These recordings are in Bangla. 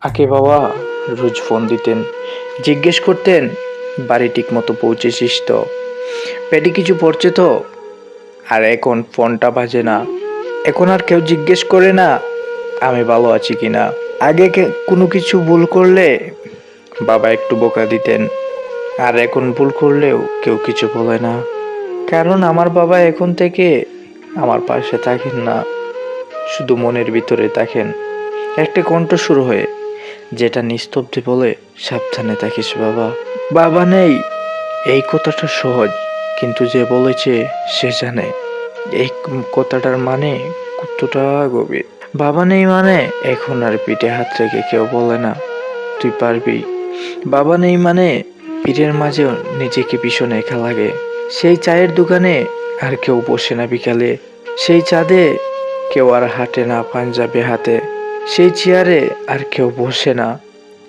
আগে বাবা রোজ ফোন দিতেন, জিজ্ঞেস করতেন বাড়ি ঠিক মতো পৌঁছেছিস তো, পেটে কিছু পড়ছে তো। আর এখন ফোনটা বাজে না, এখন আর কেউ জিজ্ঞেস করে না আমি ভালো আছি কিনা। আগে কোনো কিছু ভুল করলে বাবা একটু বকা দিতেন, আর এখন ভুল করলেও কেউ কিছু বলে না। কারণ আমার বাবা এখন থেকে আমার পাশে থাকেন না, শুধু মনের ভিতরে থাকেন একটা কণ্ঠ শুরু হয়ে, যেটা নিস্তব্ধে বলে সাবধানে থাকিস বাবা। বাবা নেই এই কথাটা সহজ, কিন্তু যে বলেছে সে জানে এই কথাটার মানে কতটা গভীর। বাবা নেই মানে এখন আর পিঠে হাত রেখে কেউ বলে না তুই পারবি। বাবা নেই মানে পীরের মাঝেও নিজেকে ভীষণ একা লাগে। সেই চায়ের দোকানে আর কেউ বসে না বিকালে, সেই চাঁদে কেউ আর হাঁটে না পাঞ্জাবি হাতে, সেই চেয়ারে আর কেউ বসে না,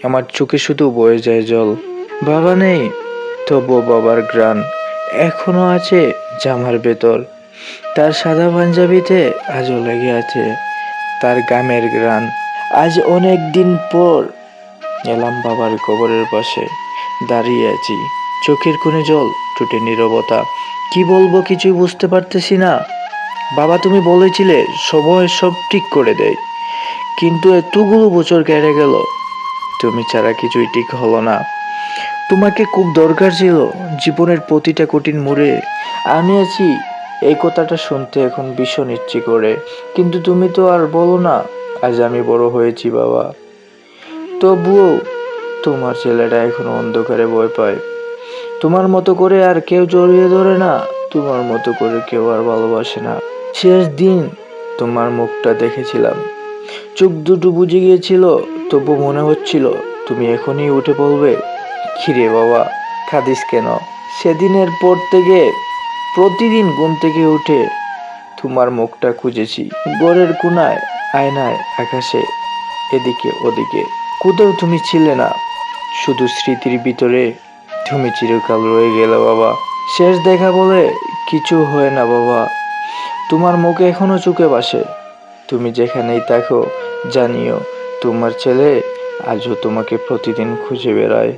আমার চোখে শুধু বয়ে যায় জল। বাবা নেই, তবুও বাবার গ্রান এখনো আছে জামার ভেতর, তার সাদা পাঞ্জাবিতে আজও লেগে আছে তার গামের গ্রান। আজ অনেক দিন পর এলাম বাবার কবরের পাশে, দাঁড়িয়ে আছি, চোখের কোণে জল, ঠোঁটে নীরবতা। কি বলবো কিছুই বুঝতে পারতেছি না। বাবা তুমি বলেছিলে সময় সব ঠিক করে দেয়, কিন্তু এতগুলো বছর কেটে গেল, তুমি ছাড়া কিছুই ঠিক হলো না। তোমাকে খুব দরকার ছিল জীবনের প্রতিটা কঠিন মোড়ে। আমি আছি এই কথাটা শুনতে এখন ভীষণ ইচ্ছে করে, কিন্তু তুমি তো আর বলো না আজ আমি বড় হয়েছি বাবা। তবুও তোমার ছেলেটা এখনো অন্ধকারে ভয় পায়, তোমার মতো করে আর কেউ জড়িয়ে ধরে না, তোমার মতো করে কেউ আর ভালোবাসে না। শেষ দিন তোমার মুখটা দেখেছিলাম, চোখ দুটো বুঝে গিয়েছিল, তবু মনে হচ্ছিল তুমি এখনই উঠে পড়বে। কিরে বাবা কাঁদিস কেন? সেদিনের পর থেকে প্রতিদিন ঘুম থেকে উঠে তোমার মুখটা খুঁজেছি, ঘরের কোনায়, আয়নায়, আকাশে, এদিকে ওদিকে, কোথাও তুমি ছিলে না। শুধু স্মৃতির ভিতরে তুমি চিরকাল রয়ে গেলে বাবা। শেষ দেখা বলে কিছু হয় না বাবা, তোমার মুখে এখনো চোখে ভাসে। তুমি যেখানেই থাকো জানিও তোমার ছেলে আজও তোমাকে প্রতিদিন খুঁজে বেড়ায়।